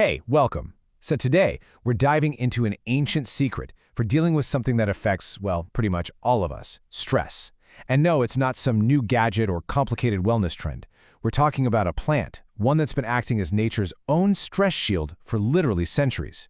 Hey, welcome. So today, we're diving into an ancient secret for dealing with something that affects, well, pretty much all of us, stress. And no, it's not some new gadget or complicated wellness trend. We're talking about a plant, one that's been acting as nature's own stress shield for literally centuries.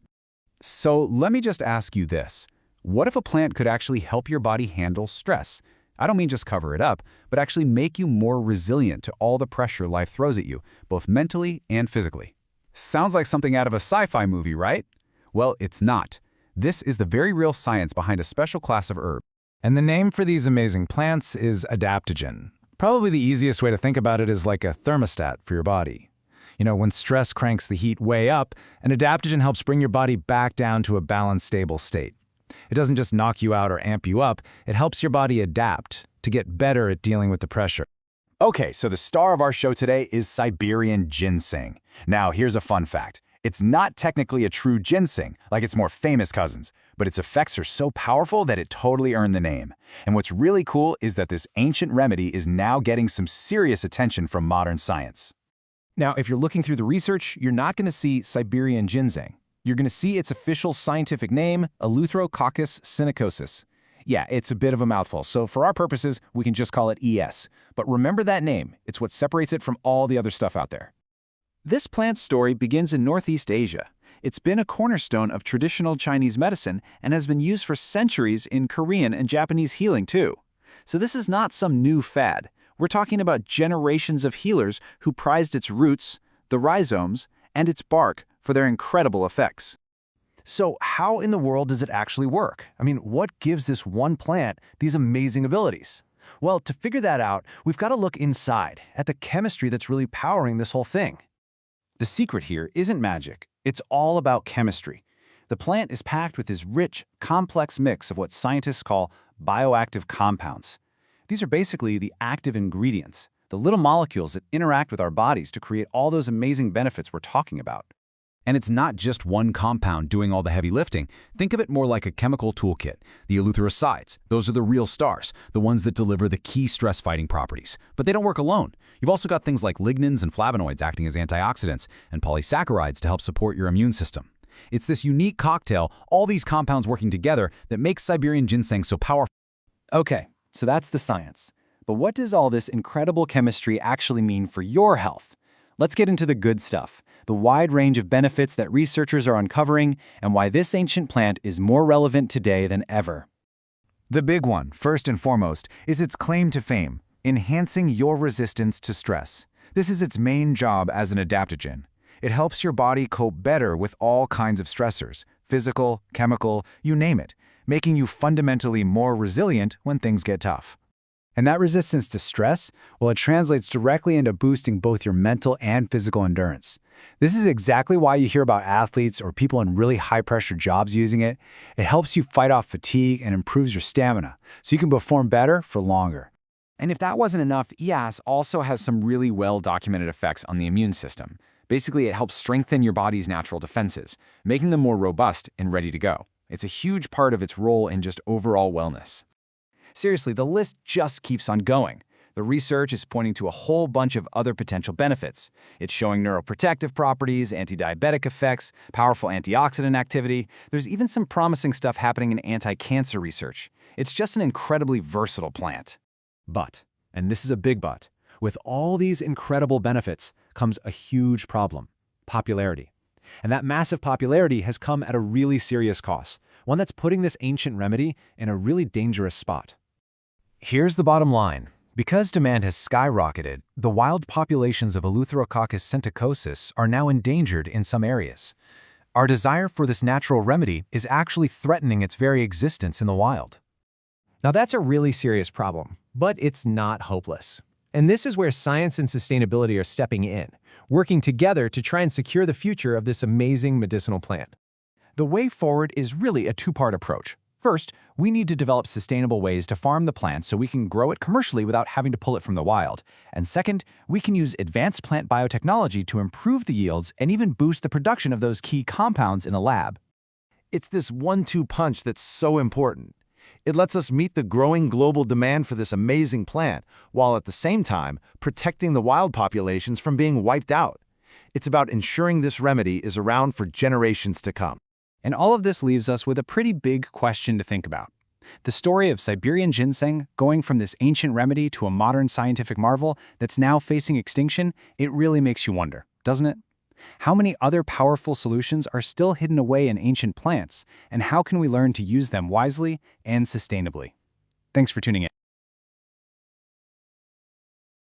So let me just ask you this. What if a plant could actually help your body handle stress? I don't mean just cover it up, but actually make you more resilient to all the pressure life throws at you, both mentally and physically. Sounds like something out of a sci-fi movie, right? Well, it's not. This is the very real science behind a special class of herb. And the name for these amazing plants is adaptogen. Probably the easiest way to think about it is like a thermostat for your body. You know, when stress cranks the heat way up, an adaptogen helps bring your body back down to a balanced, stable state. It doesn't just knock you out or amp you up, it helps your body adapt to get better at dealing with the pressure. Okay, so the star of our show today is Siberian Ginseng. Now, here's a fun fact. It's not technically a true ginseng, like its more famous cousins, but its effects are so powerful that it totally earned the name. And what's really cool is that this ancient remedy is now getting some serious attention from modern science. Now, if you're looking through the research, you're not going to see Siberian Ginseng. You're going to see its official scientific name, Eleutherococcus Senticosus. Yeah, it's a bit of a mouthful, so for our purposes, we can just call it ES. But remember that name. It's what separates it from all the other stuff out there. This plant's story begins in Northeast Asia. It's been a cornerstone of traditional Chinese medicine and has been used for centuries in Korean and Japanese healing too. So this is not some new fad. We're talking about generations of healers who prized its roots, the rhizomes, and its bark for their incredible effects. So how in the world does it actually work? I mean, what gives this one plant these amazing abilities? Well, to figure that out, we've got to look inside, at the chemistry that's really powering this whole thing. The secret here isn't magic. It's all about chemistry. The plant is packed with this rich, complex mix of what scientists call bioactive compounds. These are basically the active ingredients, the little molecules that interact with our bodies to create all those amazing benefits we're talking about. And it's not just one compound doing all the heavy lifting. Think of it more like a chemical toolkit. The eleutherocides, those are the real stars, the ones that deliver the key stress-fighting properties. But they don't work alone. You've also got things like lignans and flavonoids acting as antioxidants, and polysaccharides to help support your immune system. It's this unique cocktail, all these compounds working together, that makes Siberian ginseng so powerful. Okay, so that's the science. But what does all this incredible chemistry actually mean for your health? Let's get into the good stuff, the wide range of benefits that researchers are uncovering, and why this ancient plant is more relevant today than ever. The big one, first and foremost, is its claim to fame, enhancing your resistance to stress. This is its main job as an adaptogen. It helps your body cope better with all kinds of stressors, physical, chemical, you name it, making you fundamentally more resilient when things get tough. And that resistance to stress, well, it translates directly into boosting both your mental and physical endurance. This is exactly why you hear about athletes or people in really high-pressure jobs using it. It helps you fight off fatigue and improves your stamina, so you can perform better for longer. And if that wasn't enough, EAS also has some really well-documented effects on the immune system. Basically, it helps strengthen your body's natural defenses, making them more robust and ready to go. It's a huge part of its role in just overall wellness. Seriously, the list just keeps on going. The research is pointing to a whole bunch of other potential benefits. It's showing neuroprotective properties, antidiabetic effects, powerful antioxidant activity. There's even some promising stuff happening in anti-cancer research. It's just an incredibly versatile plant. But, and this is a big but, with all these incredible benefits comes a huge problem: popularity. And that massive popularity has come at a really serious cost, one that's putting this ancient remedy in a really dangerous spot. Here's the bottom line. Because demand has skyrocketed, the wild populations of Eleutherococcus senticosus are now endangered in some areas. Our desire for this natural remedy is actually threatening its very existence in the wild. Now that's a really serious problem, but it's not hopeless. And this is where science and sustainability are stepping in, working together to try and secure the future of this amazing medicinal plant. The way forward is really a two-part approach. First, we need to develop sustainable ways to farm the plant so we can grow it commercially without having to pull it from the wild. And second, we can use advanced plant biotechnology to improve the yields and even boost the production of those key compounds in a lab. It's this one-two punch that's so important. It lets us meet the growing global demand for this amazing plant, while at the same time protecting the wild populations from being wiped out. It's about ensuring this remedy is around for generations to come. And all of this leaves us with a pretty big question to think about. The story of Siberian ginseng going from this ancient remedy to a modern scientific marvel that's now facing extinction, it really makes you wonder, doesn't it? How many other powerful solutions are still hidden away in ancient plants, and how can we learn to use them wisely and sustainably? Thanks for tuning in.